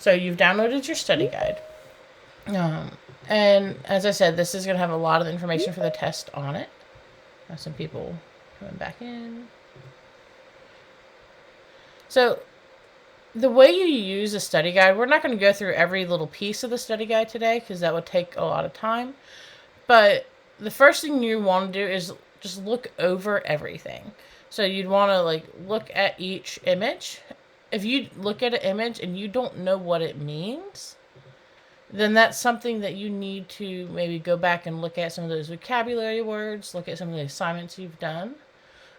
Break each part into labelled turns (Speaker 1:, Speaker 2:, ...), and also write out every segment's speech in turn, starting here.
Speaker 1: So you've downloaded your study guide. And as I said, this is going to have a lot of information for the test on it. Some people coming back in. So the way you use a study guide, we're not going to go through every little piece of the study guide today because that would take a lot of time. But the first thing you want to do is just look over everything. So you'd want to look at each image. If you look at an image and you don't know what it means, then that's something that you need to maybe go back and look at some of those vocabulary words, look at some of the assignments you've done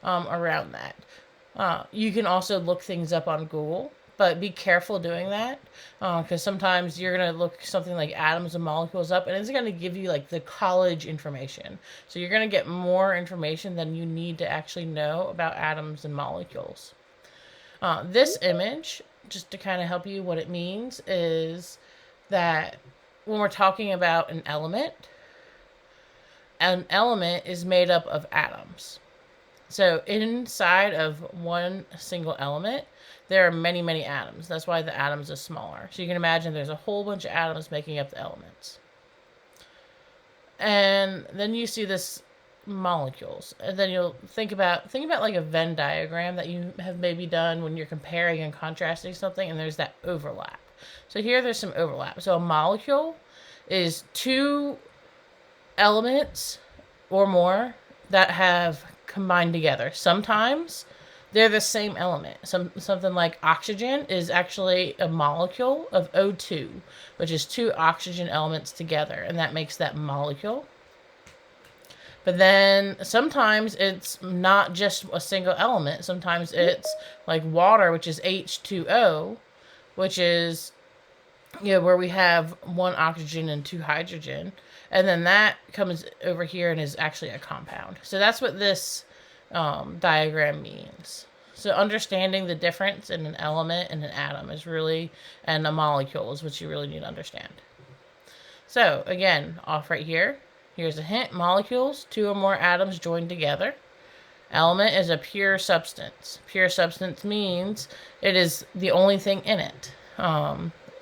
Speaker 1: around that. You can also look things up on Google, but be careful doing that because sometimes you're going to look something like atoms and molecules up and it's going to give you the college information. So you're going to get more information than you need to actually know about atoms and molecules. This image, just to kind of help you what it means, is that when we're talking about an element is made up of atoms. So inside of one single element, there are many, many atoms. That's why the atoms are smaller. So you can imagine there's a whole bunch of atoms making up the elements. And then you see this molecules. And then you'll think about like a Venn diagram that you have maybe done when you're comparing and contrasting something, and there's that overlap. So here there's some overlap. So a molecule is two elements or more that have combined together. Sometimes they're the same element. Something like oxygen is actually a molecule of O2, which is two oxygen elements together, and that makes that molecule. But then sometimes it's not just a single element. Sometimes it's like water, which is H2O, which is where we have one oxygen and two hydrogen. And then that comes over here and is actually a compound. So that's what this diagram means. So understanding the difference in an element and an atom and a molecule is what you really need to understand. So again, off right here. Here's a hint. Molecules, two or more atoms joined together. Element is a pure substance. Pure substance means it is the only thing in it.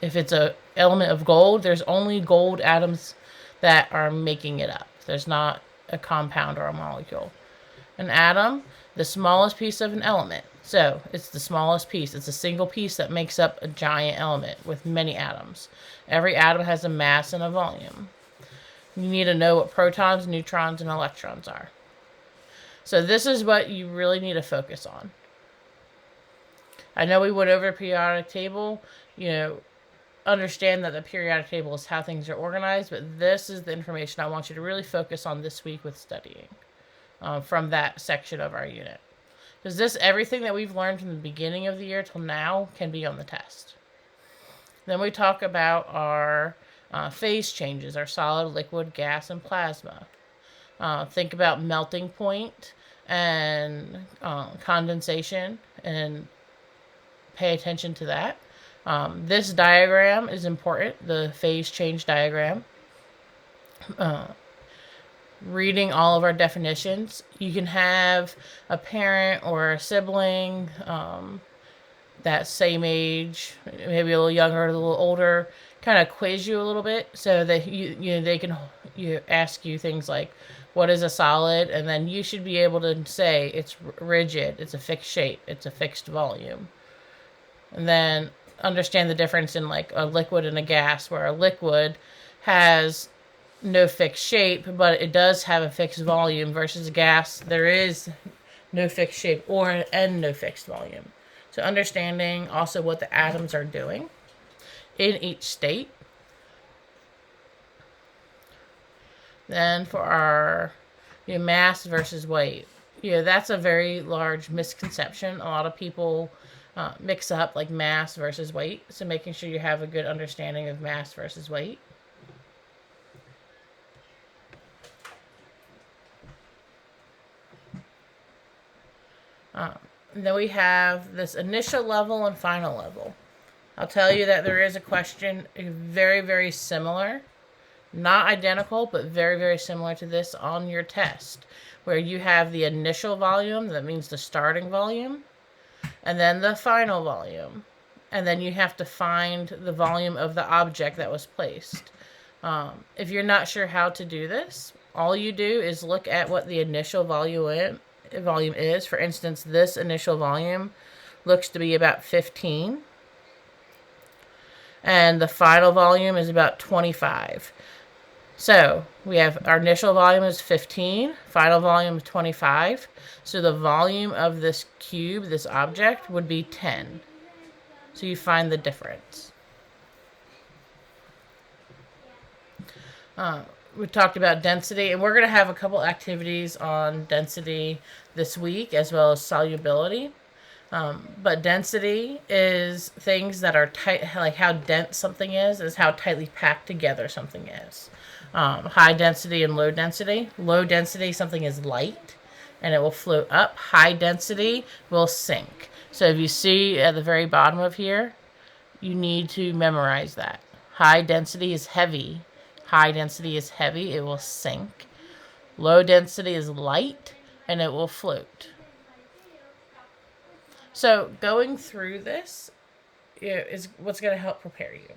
Speaker 1: If it's an element of gold, there's only gold atoms that are making it up. There's not a compound or a molecule. An atom, the smallest piece of an element. So it's the smallest piece. It's a single piece that makes up a giant element with many atoms. Every atom has a mass and a volume. You need to know what protons, neutrons, and electrons are. So this is what you really need to focus on. I know we went over a periodic table. Understand that the periodic table is how things are organized, but this is the information I want you to really focus on this week with studying from that section of our unit. Because everything that we've learned from the beginning of the year till now can be on the test. Then we talk about our phase changes, our solid, liquid, gas, and plasma. Think about melting point and condensation and pay attention to that. This diagram is important, the phase change diagram. Reading all of our definitions. You can have a parent or a sibling that same age, maybe a little younger, a little older, kind of quiz you a little bit so that they can ask you things like, what is a solid? And then you should be able to say it's rigid, it's a fixed shape, it's a fixed volume. And then understand the difference in like a liquid and a gas, where a liquid has no fixed shape, but it does have a fixed volume, versus gas, there is no fixed shape and no fixed volume. So understanding also what the atoms are doing in each state. Then for our mass versus weight, that's a very large misconception. A lot of people mix up like mass versus weight. So making sure you have a good understanding of mass versus weight. And then we have this initial level and final level. I'll tell you that there is a question very, very similar, not identical, but very, very similar to this on your test, where you have the initial volume, that means the starting volume, and then the final volume. and then you have to find the volume of the object that was placed. If you're not sure how to do this, all you do is look at what the initial volume is. For instance, this initial volume looks to be about 15, and the final volume is about 25. So we have our initial volume is 15, final volume is 25. So the volume of this cube, this object, would be 10. So you find the difference. We talked about density, and we're going to have a couple activities on density this week, as well as solubility. But density is things that are tight, like how dense something is how tightly packed together something is. High density and low density. Low density, something is light and it will float up. High density will sink. So if you see at the very bottom of here, you need to memorize that. High density is heavy. High density is heavy, it will sink. Low density is light and it will float. So going through this is what's going to help prepare you.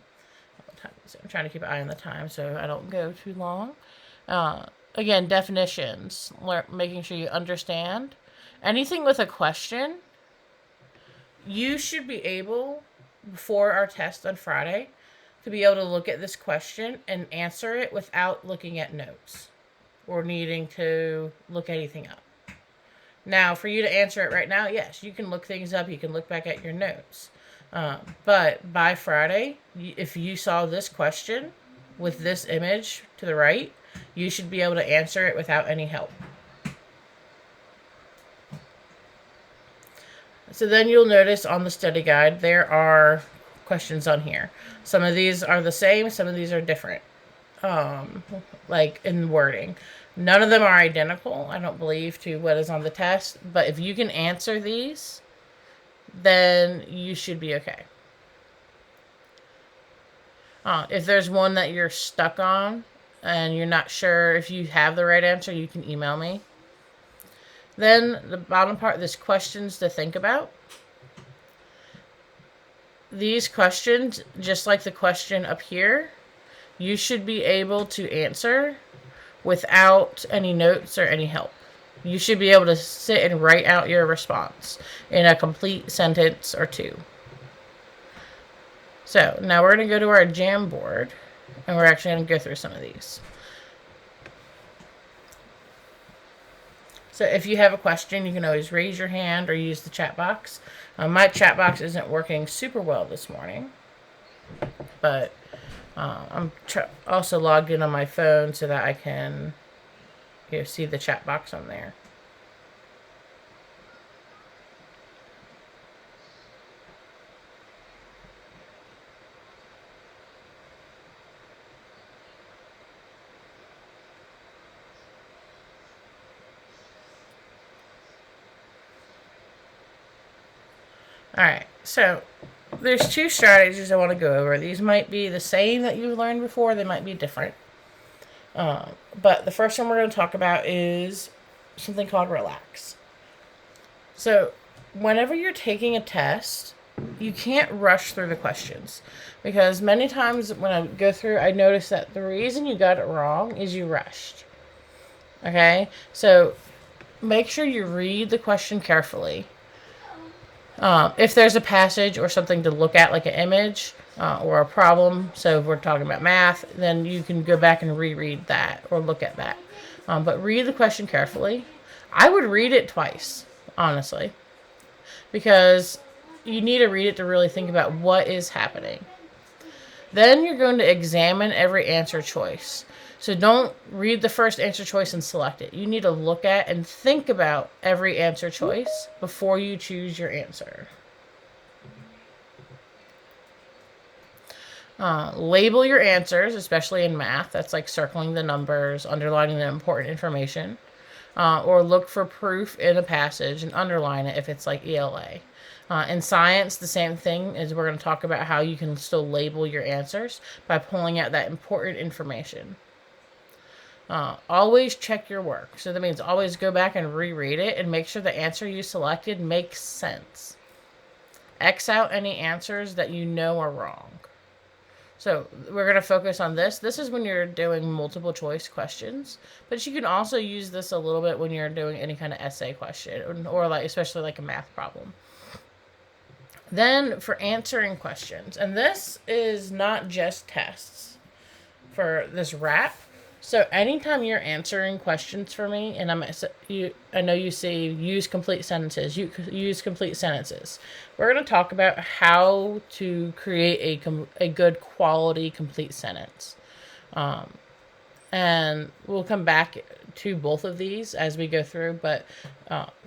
Speaker 1: So I'm trying to keep an eye on the time so I don't go too long. Again, definitions, making sure you understand. Anything with a question, you should be able, before our test on Friday, to be able to look at this question and answer it without looking at notes or needing to look anything up. Now, for you to answer it right now, yes, you can look things up. You can look back at your notes. But by Friday, if you saw this question with this image to the right, you should be able to answer it without any help. So then you'll notice on the study guide, there are questions on here. Some of these are the same, some of these are different, like in wording. None of them are identical, I don't believe, to what is on the test. But if you can answer these, then you should be okay. If there's one that you're stuck on and you're not sure if you have the right answer, you can email me. Then the bottom part, there's questions to think about. These questions, just like the question up here, you should be able to answer without any notes or any help. You should be able to sit and write out your response in a complete sentence or two. So now we're going to go to our Jamboard, and we're actually going to go through some of these. So if you have a question, you can always raise your hand or use the chat box. My chat box isn't working super well this morning, but I'm also logged in on my phone so that I can see the chat box on there. Alright, so there's two strategies I want to go over. These might be the same that you've learned before, they might be different. But the first one we're going to talk about is something called relax. So whenever you're taking a test, you can't rush through the questions. Because many times when I go through, I notice that the reason you got it wrong is you rushed. Okay? So make sure you read the question carefully. If there's a passage or something to look at, like an image or a problem, so if we're talking about math, then you can go back and reread that or look at that. But read the question carefully. I would read it twice, honestly, because you need to read it to really think about what is happening. Then you're going to examine every answer choice. So don't read the first answer choice and select it. You need to look at and think about every answer choice before you choose your answer. Label your answers, especially in math. That's like circling the numbers, underlining the important information. Or look for proof in a passage and underline it if it's like ELA. In science, the same thing is we're going to talk about how you can still label your answers by pulling out that important information. Always check your work. So that means always go back and reread it and make sure the answer you selected makes sense. X out any answers that you know are wrong. So we're going to focus on this. This is when you're doing multiple choice questions, but you can also use this a little bit when you're doing any kind of essay question or like especially like a math problem. Then for answering questions, and this is not just tests for this wrap. So anytime you're answering questions for me, and I know you see use complete sentences. You use complete sentences. We're going to talk about how to create a good quality complete sentence, and we'll come back to both of these as we go through. But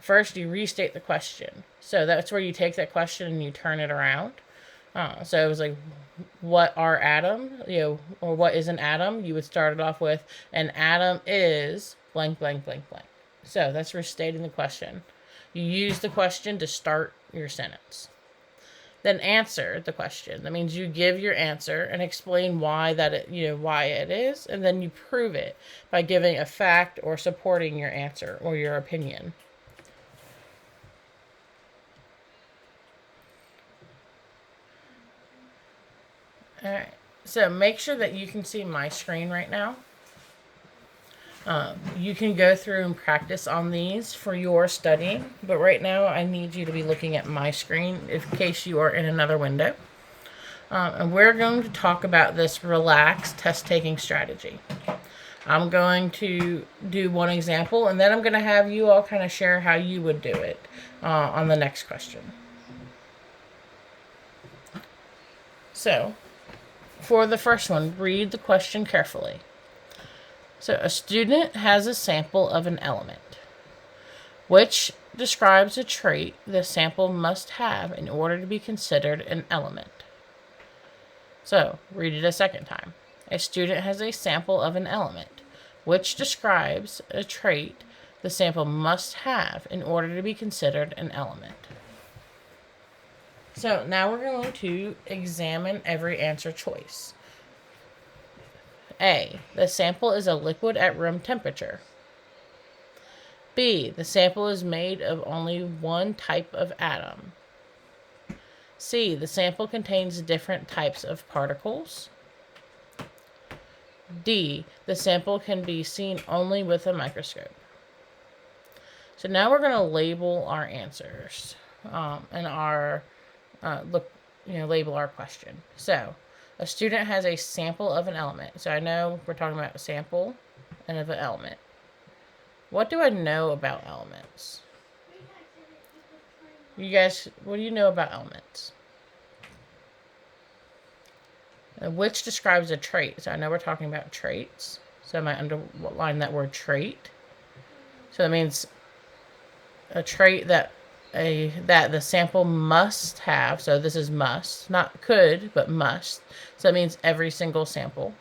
Speaker 1: first, you restate the question. So that's where you take that question and you turn it around. So it was like, what are atoms? Or what is an atom? You would start it off with, an atom is blank, blank, blank, blank. So that's restating the question. You use the question to start your sentence. Then answer the question. That means you give your answer and explain why why it is, and then you prove it by giving a fact or supporting your answer or your opinion. All right, so make sure that you can see my screen right now. You can go through and practice on these for your studying, but right now I need you to be looking at my screen in case you are in another window. And we're going to talk about this relaxed test-taking strategy. I'm going to do one example, and then I'm going to have you all kind of share how you would do it on the next question. So, for the first one, read the question carefully. So, a student has a sample of an element, which describes a trait the sample must have in order to be considered an element. So, read it a second time. A student has a sample of an element, which describes a trait the sample must have in order to be considered an element. So, now we're going to examine every answer choice. A, the sample is a liquid at room temperature. B, the sample is made of only one type of atom. C, the sample contains different types of particles. D, the sample can be seen only with a microscope. So now we're going to label our answers and label our question. So, a student has a sample of an element. So I know we're talking about a sample and of an element. What do I know about elements? You guys, what do you know about elements? Which describes a trait. So I know we're talking about traits. So I might underline that word trait. So that means a trait that the sample must have. So this is must, not could, but must. So that means every single sample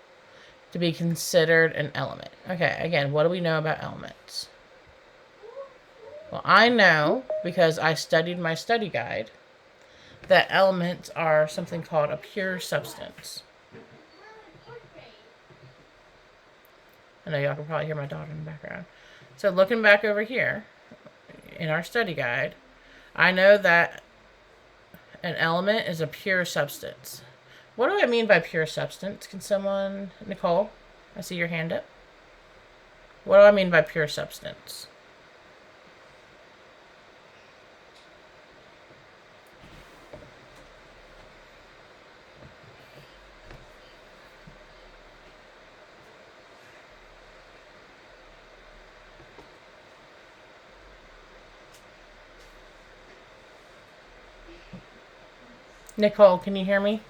Speaker 1: to be considered an element. Okay, again, what do we know about elements? Well, I know, because I studied my study guide, that elements are something called a pure substance. I know y'all can probably hear my daughter in the background. So looking back over here in our study guide, I know that an element is a pure substance. What do I mean by pure substance? Can someone, Nicole, I see your hand up. What do I mean by pure substance? Nicole, can you hear me?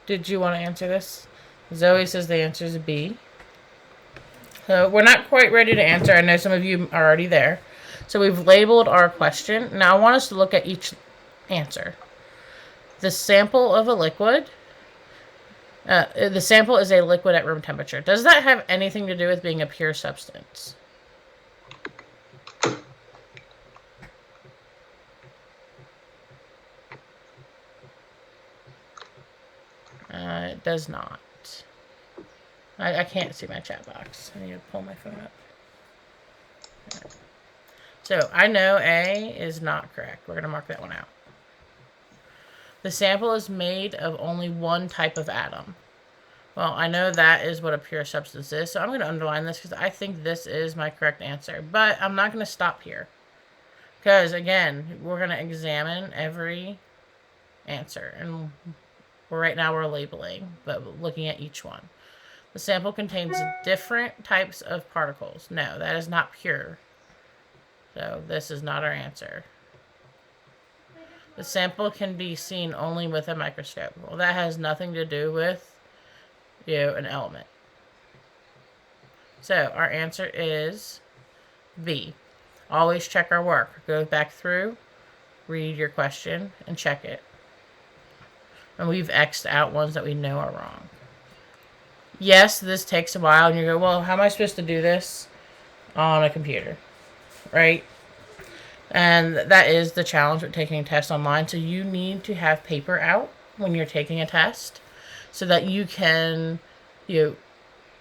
Speaker 1: Did you want to answer this? Zoe says the answer is B. So we're not quite ready to answer. I know some of you are already there. So we've labeled our question. Now I want us to look at each answer. The sample of a liquid The sample is a liquid at room temperature. Does that have anything to do with being a pure substance? It does not. I can't see my chat box. I need to pull my phone up. So I know A is not correct. We're going to mark that one out. The sample is made of only one type of atom. Well, I know that is what a pure substance is, so I'm going to underline this because I think this is my correct answer. But I'm not going to stop here. Because, again, we're going to examine every answer. And right now we're labeling, but looking at each one. The sample contains different types of particles. No, that is not pure. So this is not our answer. The sample can be seen only with a microscope. Well, that has nothing to do with, an element. So our answer is B. Always check our work. Go back through, read your question, and check it. And we've X'd out ones that we know are wrong. Yes, this takes a while, and you go, well, how am I supposed to do this on a computer? Right? And that is the challenge with taking tests online. So you need to have paper out when you're taking a test so that you can,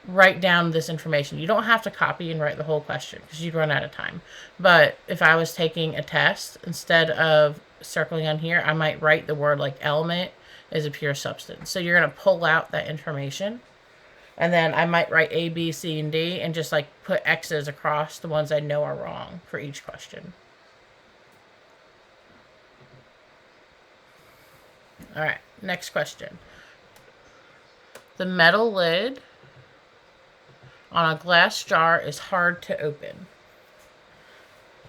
Speaker 1: write down this information. You don't have to copy and write the whole question because you'd run out of time. But if I was taking a test, instead of circling on here, I might write the word like element is a pure substance. So you're going to pull out that information. And then I might write A, B, C, and D and just like put X's across the ones I know are wrong for each question. All right, next question. The metal lid on a glass jar is hard to open.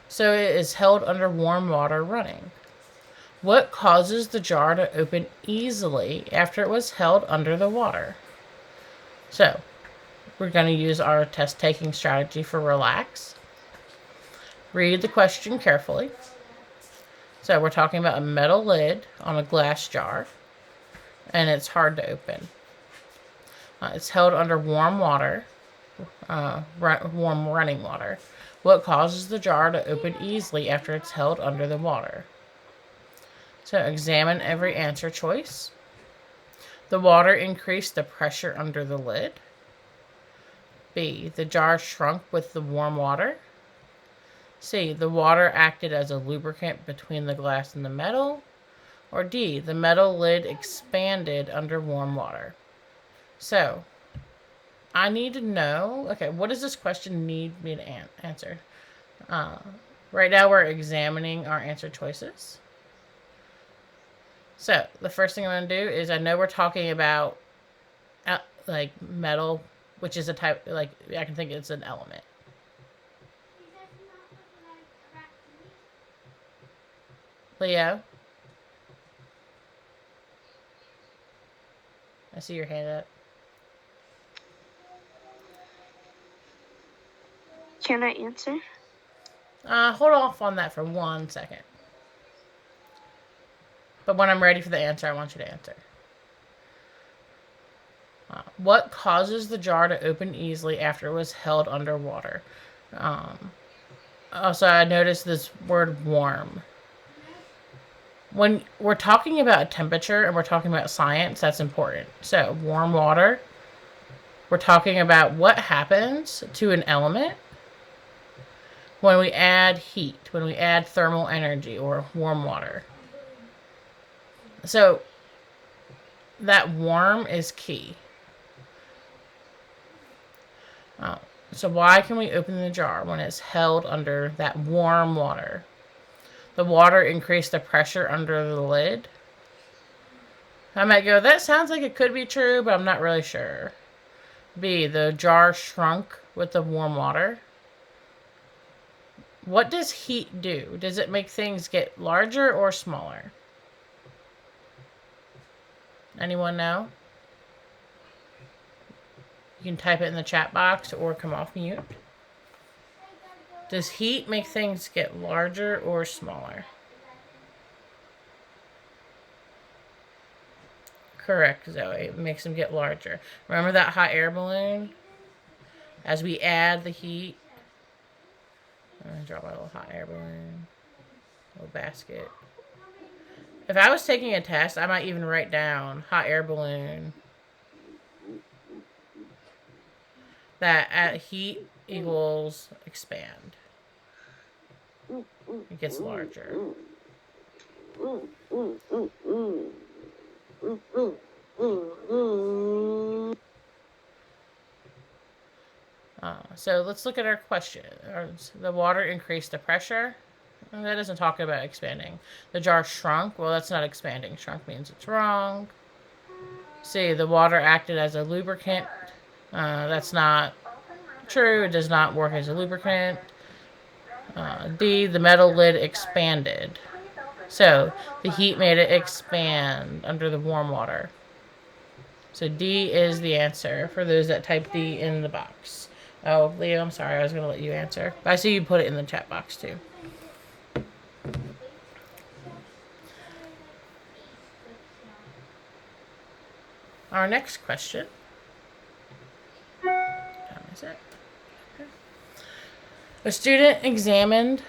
Speaker 1: So it is held under warm water running. What causes the jar to open easily after it was held under the water? So we're going to use our test taking strategy for relax. Read the question carefully. So we're talking about a metal lid on a glass jar, and it's hard to open. It's held under warm water, warm running water. What causes the jar to open easily after it's held under the water? So examine every answer choice. The water increased the pressure under the lid. B, the jar shrunk with the warm water. C, the water acted as a lubricant between the glass and the metal. Or D, the metal lid expanded under warm water. So, I need to know, okay, what does this question need me to answer? Right now we're examining our answer choices. So, the first thing I'm going to do is I know we're talking about like metal, which is a type, like I can think it's an element. Leo? I see your hand up.
Speaker 2: Can I answer?
Speaker 1: Hold off on that for 1 second. But when I'm ready for the answer, I want you to answer. What causes the jar to open easily after it was held underwater? Also, I noticed this word warm. When we're talking about temperature and we're talking about science, that's important. So, warm water, we're talking about what happens to an element when we add heat, when we add thermal energy or warm water. So, that warm is key. So why can we open the jar when it's held under that warm water? The water increased the pressure under the lid. I might go, that sounds like it could be true, but I'm not really sure. B, the jar shrunk with the warm water. What does heat do? Does it make things get larger or smaller? Anyone know? You can type it in the chat box or come off mute. Does heat make things get larger or smaller? Correct, Zoe. It makes them get larger. Remember that hot air balloon? As we add the heat, I'm going to draw my little hot air balloon. Little basket. If I was taking a test, I might even write down hot air balloon. That at heat equals expand. It gets larger. So let's look at our question. The water increased the pressure. That doesn't talk about expanding. The jar shrunk. Well, that's not expanding. Shrunk means it's wrong. C, the water acted as a lubricant. That's not true. It does not work as a lubricant. D, the metal lid expanded. So the heat made it expand under the warm water. So D is the answer for those that type D in the box. Oh, Leo, I'm sorry. I was going to let you answer. But I see you put it in the chat box too. Our next question. Is it? Okay. A student examined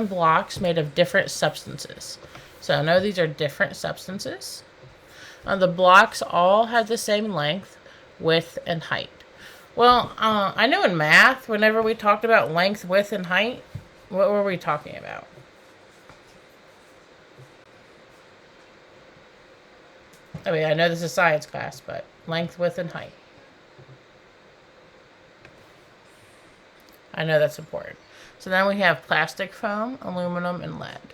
Speaker 1: blocks made of different substances. So no, these are different substances. The blocks all have the same length, width, and height. Well, I know in math, whenever we talked about length, width, and height, what were we talking about? I mean, I know this is science class, but length, width, and height. I know that's important. So then we have plastic foam, aluminum, and lead.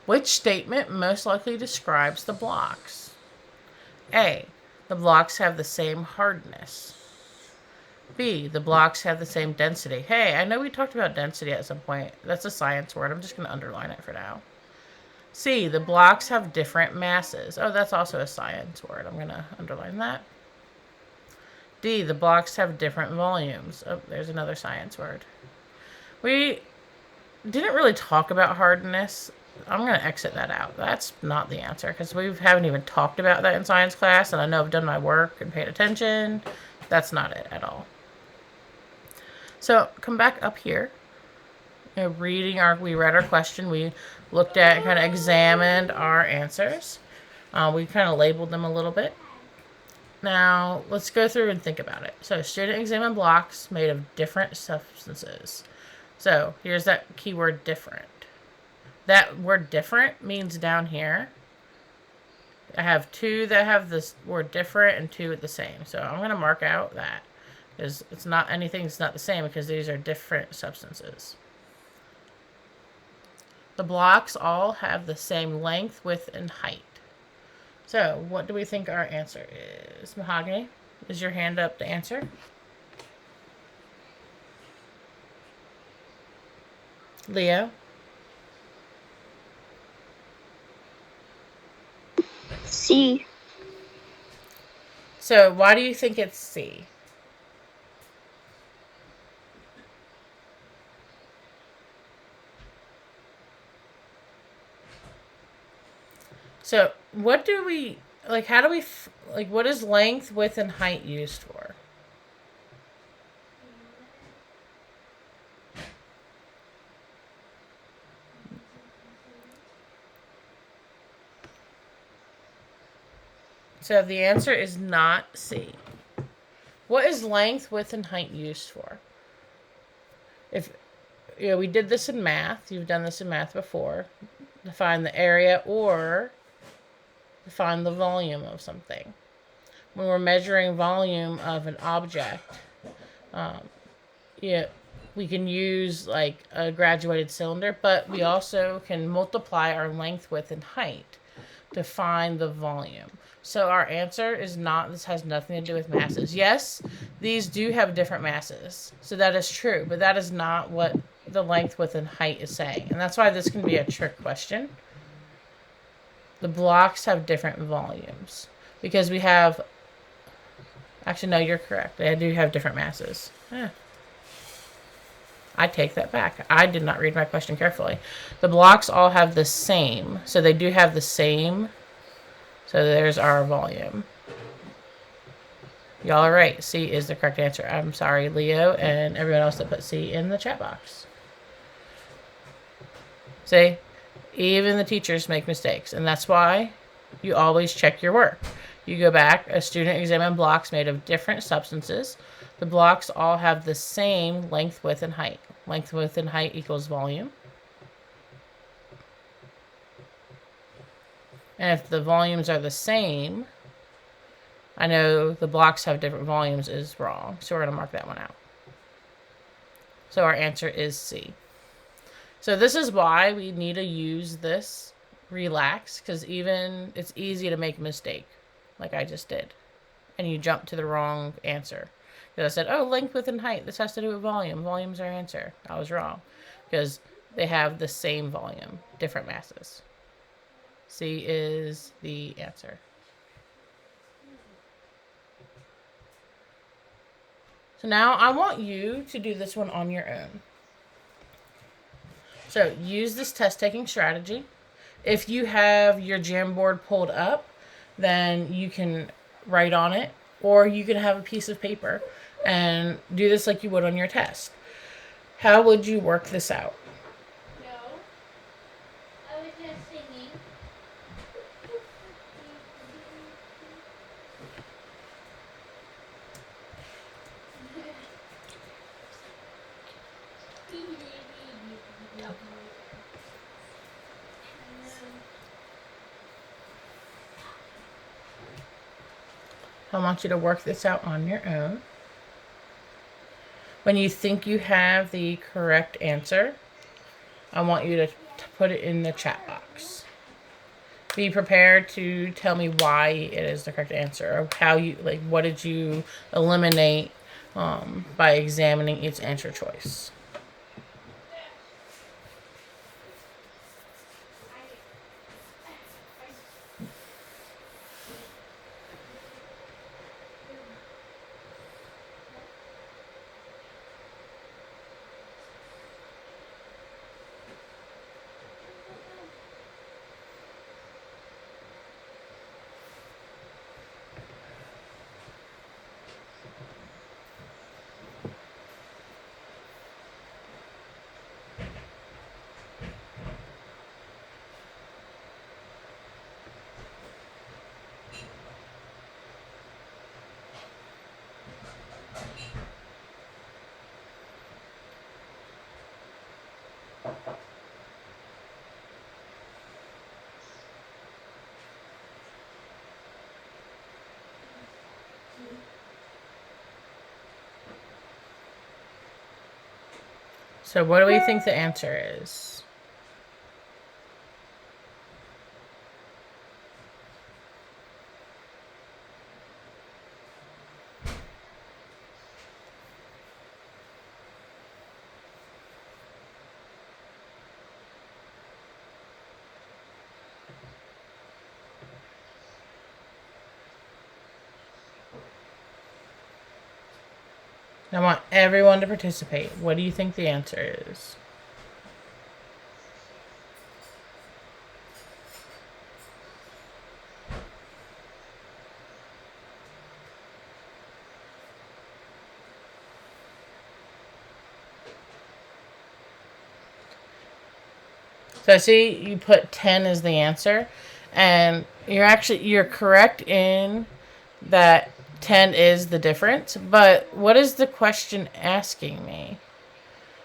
Speaker 1: Which statement most likely describes the blocks? A, the blocks have the same hardness. B, the blocks have the same density. Hey, I know we talked about density at some point. That's a science word. I'm just going to underline it for now. C, the blocks have different masses. Oh, that's also a science word. I'm going to underline that. D, the blocks have different volumes. Oh, there's another science word. We didn't really talk about hardness. I'm going to exit that out. That's not the answer because we haven't even talked about that in science class, and I know I've done my work and paid attention. That's not it at all. So come back up here. We read our question. We looked at and kind of examined our answers. We kind of labeled them a little bit. Now, let's go through and think about it. So, student examined blocks made of different substances. So, here's that keyword different. That word different means down here, I have two that have this word different and two with the same. So, I'm going to mark out that because anything's not the same because these are different substances. The blocks all have the same length, width, and height. So, what do we think our answer is? Mahogany, is your hand up to answer? Leo?
Speaker 2: C.
Speaker 1: So, why do you think it's C? So, what do we, how do we, what is length, width, and height used for? So, the answer is not C. What is length, width, and height used for? If, we did this in math. You've done this in math before. Define the area or define the volume of something. When we're measuring volume of an object, we can use a graduated cylinder, but we also can multiply our length, width, and height to find the volume. So our answer is not, this has nothing to do with masses. Yes, these do have different masses. So that is true, but that is not what the length, width, and height is saying. And that's why this can be a trick question. The blocks have different volumes because we have, actually, no, you're correct. They do have different masses. I take that back. I did not read my question carefully. The blocks all have the same. So they do have the same. So there's our volume. Y'all are right. C is the correct answer. I'm sorry, Leo, and everyone else that put C in the chat box. See? Even the teachers make mistakes. And that's why you always check your work. You go back, a student examined blocks made of different substances. The blocks all have the same length, width, and height. Length, width, and height equals volume. And if the volumes are the same, I know the blocks have different volumes is wrong. So we're going to mark that one out. So our answer is C. So this is why we need to use this relax, because even it's easy to make a mistake like I just did. And you jump to the wrong answer. Because I said, oh, length, width, and height. This has to do with volume. Volume's our answer. I was wrong. Because they have the same volume, different masses. C is the answer. So now I want you to do this one on your own. So use this test-taking strategy. If you have your Jamboard pulled up, then you can write on it, or you can have a piece of paper and do this like you would on your test. How would you work this out?
Speaker 3: No, I was just singing.
Speaker 1: I want you to work this out on your own. When you think you have the correct answer, I want you to put it in the chat box. Be prepared to tell me why it is the correct answer, or how you, like, what did you eliminate by examining each answer choice. So what do we think the answer is? I want everyone to participate. What do you think the answer is? So I see you put 10 as the answer, and you're correct in that 10 is the difference, but what is the question asking me?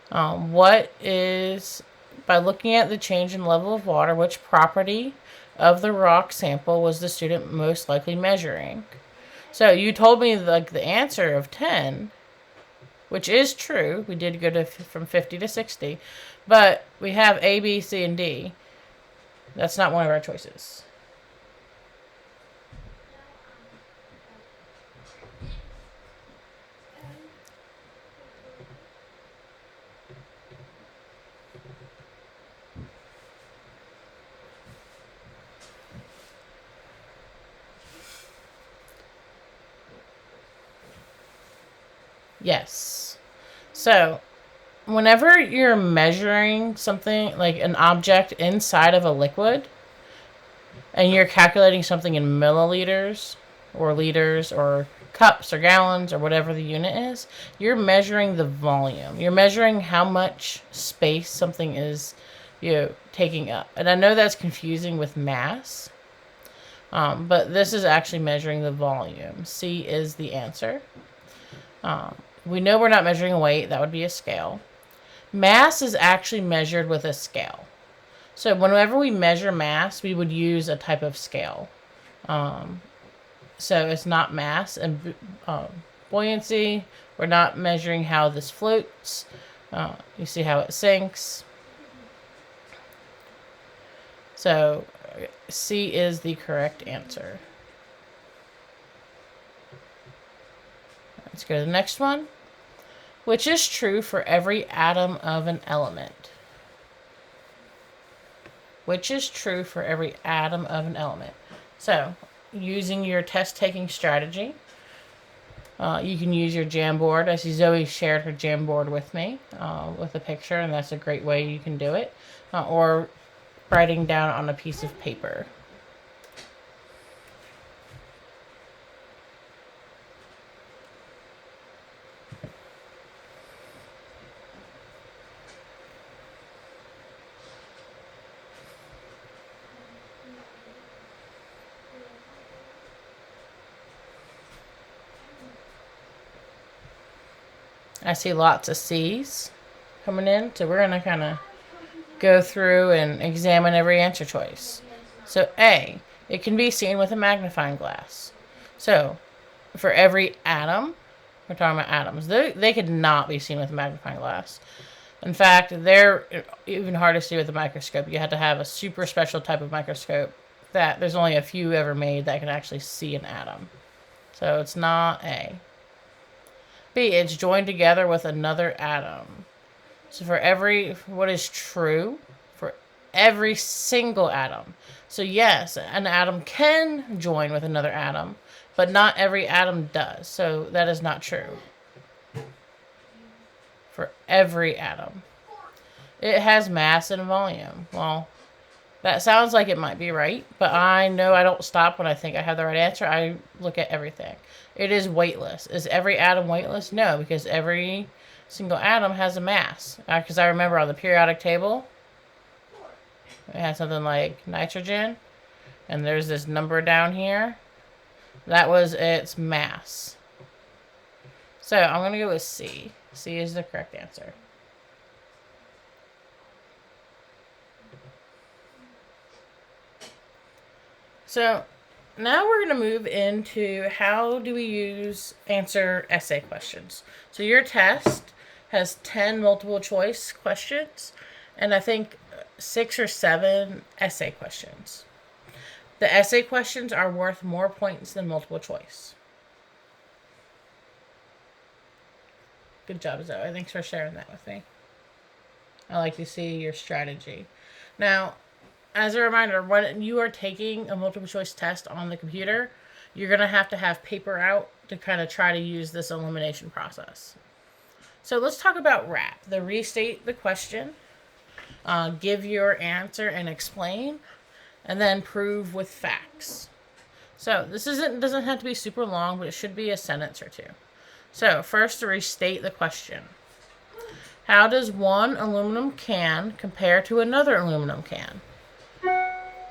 Speaker 1: What is, by looking at the change in level of water, which property of the rock sample was the student most likely measuring? So you told me like the answer of 10, which is true. We did go from 50 to 60, but we have A, B, C, and D. That's not one of our choices. Yes. So whenever you're measuring something like an object inside of a liquid and you're calculating something in milliliters or liters or cups or gallons or whatever the unit is, you're measuring the volume. You're measuring how much space something is, taking up. And I know that's confusing with mass, but this is actually measuring the volume. C is the answer. We know we're not measuring weight. That would be a scale. Mass is actually measured with a scale. So whenever we measure mass, we would use a type of scale. So it's not mass. And buoyancy, we're not measuring how this floats. You see how it sinks. So C is the correct answer. Let's go to the next one. Which is true for every atom of an element? Which is true for every atom of an element? So, using your test-taking strategy, you can use your Jamboard. I see Zoe shared her Jamboard with me with a picture, and that's a great way you can do it. Or writing down on a piece of paper. I see lots of C's coming in, so we're going to kind of go through and examine every answer choice. So A, it can be seen with a magnifying glass. So for every atom, we're talking about atoms, they could not be seen with a magnifying glass. In fact, they're even hard to see with a microscope. You have to have a super special type of microscope that there's only a few ever made that can actually see an atom. So it's not A. B, it's joined together with another atom. So what is true for every single atom. So yes, an atom can join with another atom, but not every atom does. So that is not true for every atom. It has mass and volume. Well, that sounds like it might be right, but I know I don't stop when I think I have the right answer. I look at everything. It is weightless. Is every atom weightless? No, because every single atom has a mass. Because I remember on the periodic table, it had something like nitrogen, and there's this number down here. That was its mass. So I'm going to go with C. C is the correct answer. So now we're going to move into how do we answer essay questions. So your test has 10 multiple choice questions and I think 6 or 7 essay questions. The essay questions are worth more points than multiple choice. Good job, Zoe. Thanks for sharing that with me. I like to see your strategy. Now, as a reminder, when you are taking a multiple choice test on the computer, you're going to have paper out to kind of try to use this elimination process. So let's talk about RAP, the restate the question, give your answer and explain, and then prove with facts. So this doesn't have to be super long, but it should be a sentence or two. So first, to restate the question. How does one aluminum can compare to another aluminum can?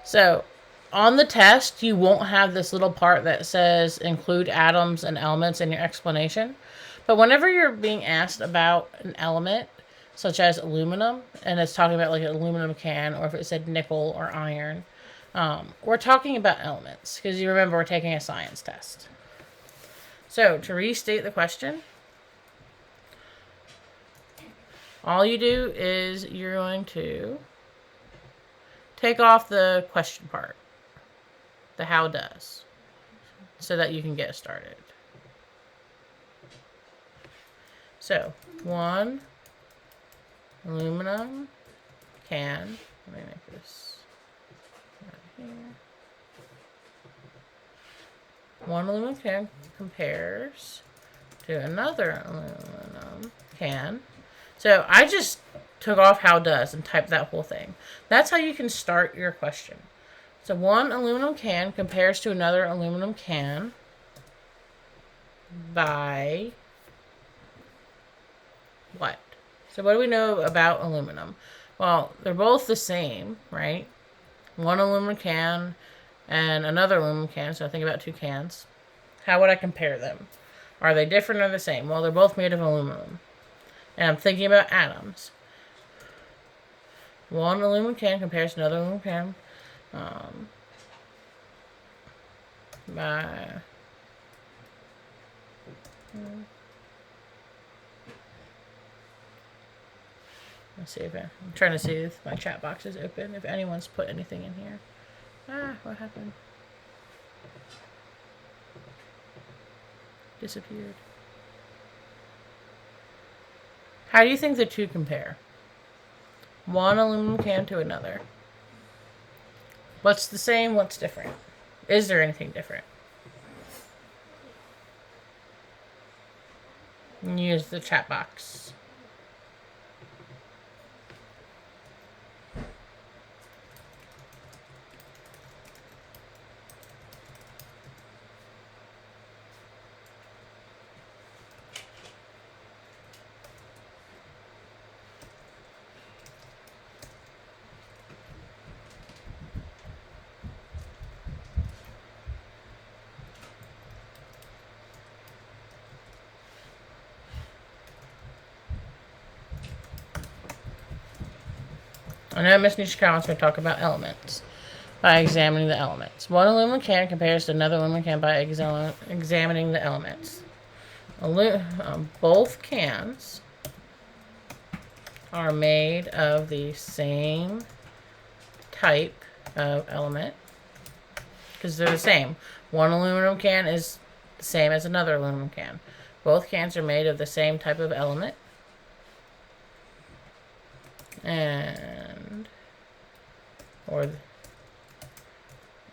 Speaker 1: So on the test, you won't have this little part that says include atoms and elements in your explanation. But whenever you're being asked about an element, such as aluminum, and it's talking about like an aluminum can, or if it said nickel or iron, we're talking about elements, because you remember we're taking a science test. So to restate the question, all you do is you're going to take off the question part, the how does, so that you can get started. So, one aluminum can, let me make this right here. One aluminum can compares to another aluminum can. So I just took off how does and typed that whole thing. That's how you can start your question. So one aluminum can compares to another aluminum can by what? So what do we know about aluminum? Well, they're both the same, right? One aluminum can and another aluminum can, so I think about two cans. How would I compare them? Are they different or the same? Well, they're both made of aluminum. And I'm thinking about atoms. One aluminum can compares to another aluminum can. By let's see if I'm trying to see if my chat box is open. If anyone's put anything in here. What happened? Disappeared. How do you think the two compare? One aluminum can to another. What's the same? What's different? Is there anything different? Use the chat box. I know Miss Nishikawa wants me to talk about elements by examining the elements. One aluminum can compares to another aluminum can by examining the elements. Both cans are made of the same type of element because they're the same. One aluminum can is the same as another aluminum can. Both cans are made of the same type of element.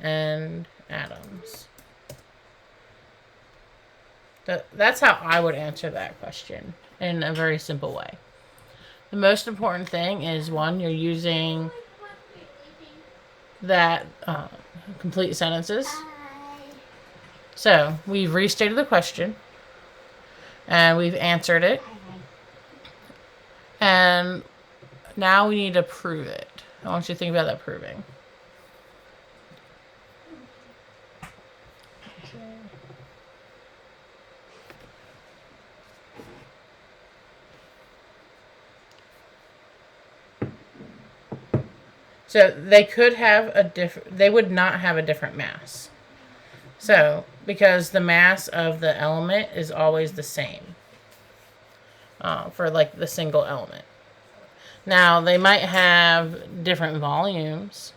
Speaker 1: And atoms. That's how I would answer that question in a very simple way. The most important thing is one, you're using that complete sentences. So we've restated the question and we've answered it. And now we need to prove it. I want you to think about that proving. So they could have they would not have a different mass. So, because the mass of the element is always the same for like the single element. Now, they might have different volumes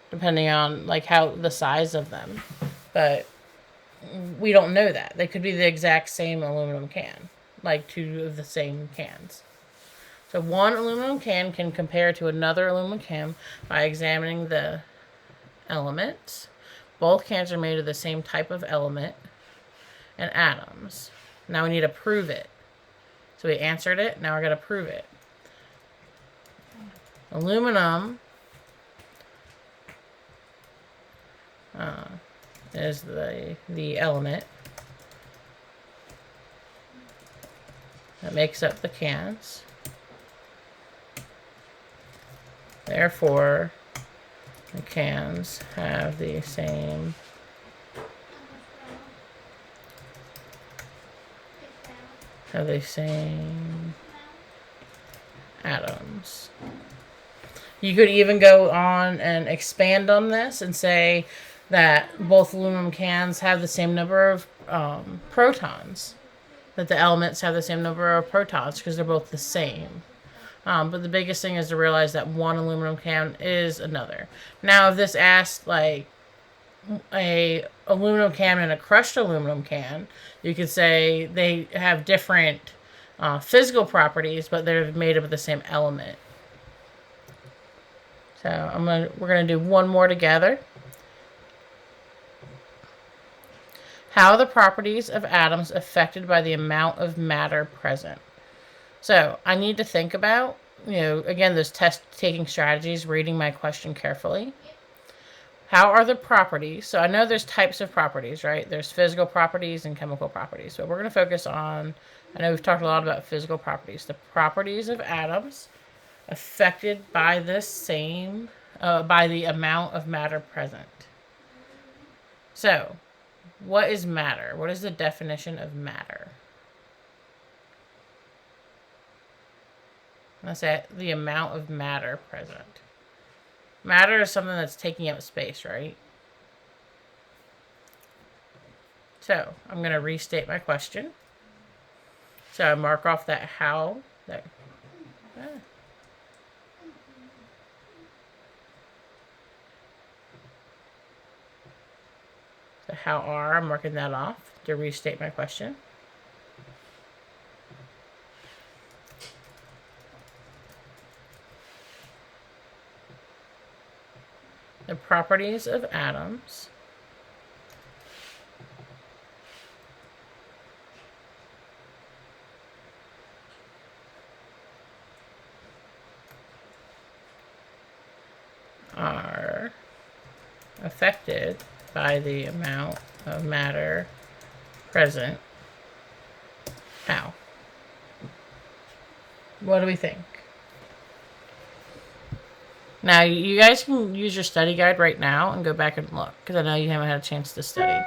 Speaker 1: depending on like how the size of them, but we don't know that. They could be the exact same aluminum can, like two of the same cans. So one aluminum can compare to another aluminum can by examining the elements. Both cans are made of the same type of element and atoms. Now we need to prove it. So we answered it. Now we're going to prove it. Aluminum is the element that makes up the cans. Therefore, the cans have the same atoms. You could even go on and expand on this and say that both aluminum cans have the same number of protons. That the elements have the same number of protons because they're both the same. But the biggest thing is to realize that one aluminum can is another. Now, if this asked like a aluminum can and a crushed aluminum can, you could say they have different physical properties, but they're made of the same element. So we're gonna do one more together. How are the properties of atoms affected by the amount of matter present? So I need to think about, again, those test-taking strategies, reading my question carefully. How are the properties? So I know there's types of properties, right? There's physical properties and chemical properties. But we're going to focus on, I know we've talked a lot about physical properties. The properties of atoms affected by by the amount of matter present. So, what is matter? What is the definition of matter? Let's say the amount of matter present. Matter is something that's taking up space, right? So, I'm going to restate my question. So, I mark off that how. So, how are, I'm marking that off to restate my question. The properties of atoms are affected by the amount of matter present. How? What do we think? Now, you guys can use your study guide right now and go back and look, because I know you haven't had a chance to study.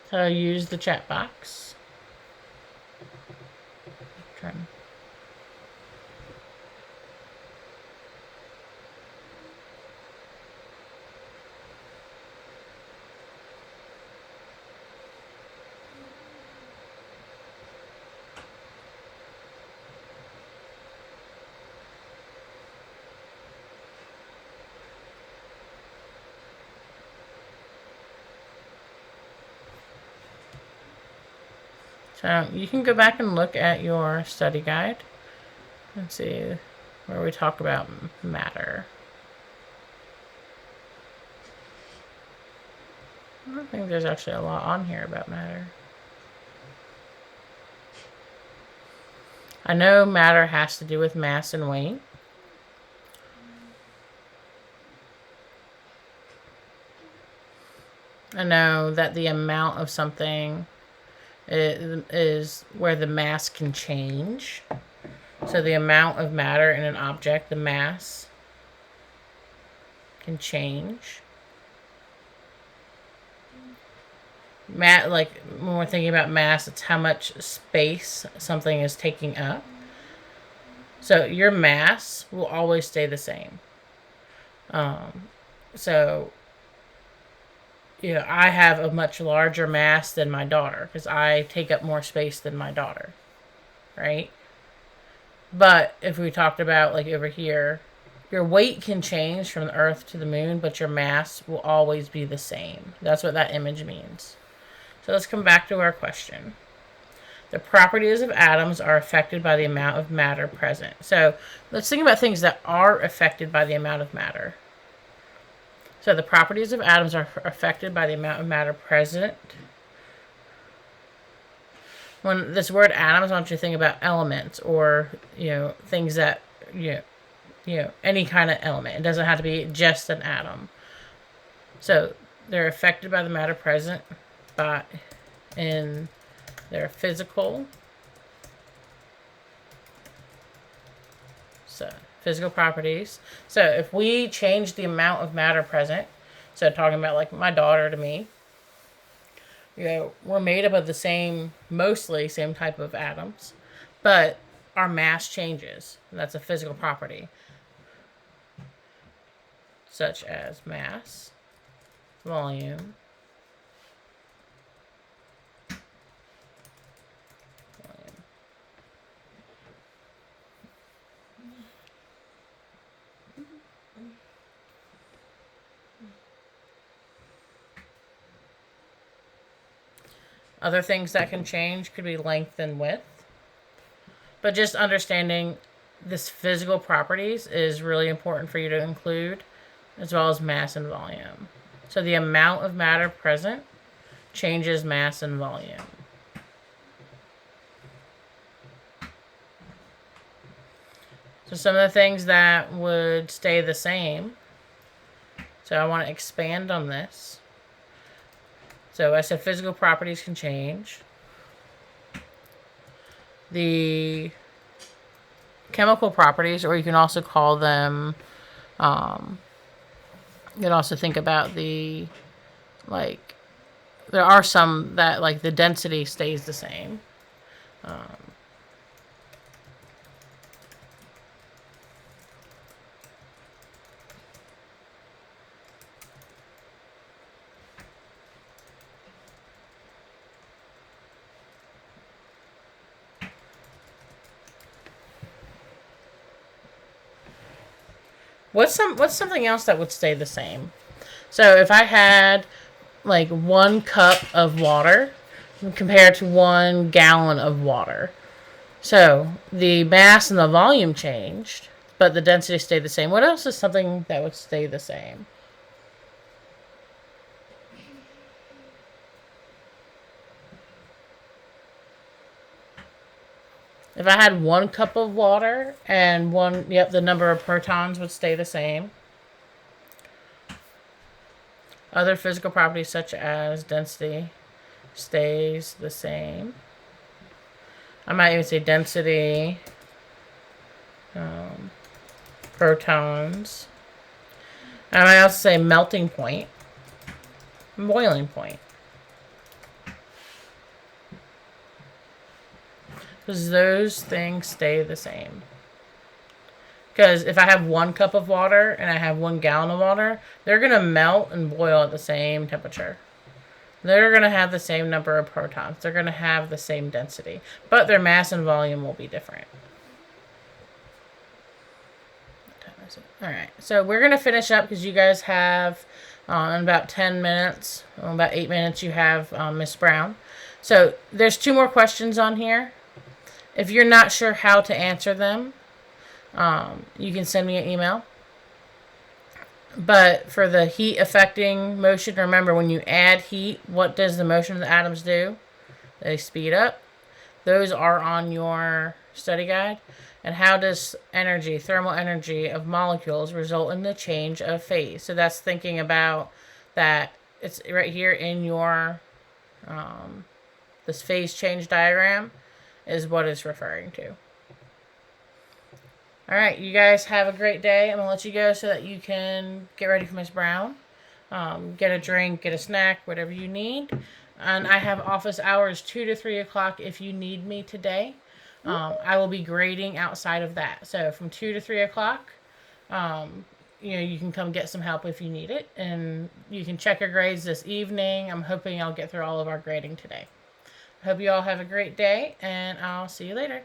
Speaker 1: So use the chat box. So you can go back and look at your study guide and see where we talk about matter. I don't think there's actually a lot on here about matter. I know matter has to do with mass and weight. I know that the amount of something is where the mass can change. So the amount of matter in an object, the mass, can change. Like when we're thinking about mass, it's how much space something is taking up. So your mass will always stay the same. So I have a much larger mass than my daughter because I take up more space than my daughter, right? But if we talked about like over here, your weight can change from the Earth to the moon, but your mass will always be the same. That's what that image means. So let's come back to our question. The properties of atoms are affected by the amount of matter present. So let's think about things that are affected by the amount of matter. So the properties of atoms are affected by the amount of matter present. When this word atoms, I want you to think about elements or, things that, any kind of element. It doesn't have to be just an atom. So they're affected by the matter present in their physical. So physical properties. So if we change the amount of matter present, so talking about like my daughter to me, we're made up of the mostly same type of atoms, but our mass changes. That's a physical property, such as mass, volume, Other things that can change could be length and width. But just understanding this physical properties is really important for you to include, as well as mass and volume. So the amount of matter present changes mass and volume. So some of the things that would stay the same. So I want to expand on this. So I said physical properties can change. The chemical properties, or you can also call them, you can also think about the, like, there are some that, like, the density stays the same. What's something else that would stay the same? So if I had like 1 cup of water compared to 1 gallon of water. So the mass and the volume changed, but the density stayed the same. What else is something that would stay the same? If I had 1 cup of water and the number of protons would stay the same. Other physical properties such as density stays the same. I might even say density, protons. I might also say melting point, boiling point. Because those things stay the same. Because if I have 1 cup of water and I have 1 gallon of water, they're going to melt and boil at the same temperature. They're going to have the same number of protons. They're going to have the same density. But their mass and volume will be different. What time is it? Alright, so we're going to finish up because you guys have, in about 10 minutes, about 8 minutes, you have Miss Brown. So there's 2 more questions on here. If you're not sure how to answer them, you can send me an email. But for the heat affecting motion, remember when you add heat, what does the motion of the atoms do? They speed up. Those are on your study guide. And how does energy, thermal energy of molecules result in the change of phase? So that's thinking about that. It's right here in your, this phase change diagram is what it's referring to. All right, you guys have a great day. I'm going to let you go so that you can get ready for Miss Brown. Get a drink, get a snack, whatever you need. And I have office hours 2 to 3 o'clock if you need me today. I will be grading outside of that. So from 2 to 3 o'clock, you can come get some help if you need it. And you can check your grades this evening. I'm hoping I'll get through all of our grading today. Hope you all have a great day, and I'll see you later.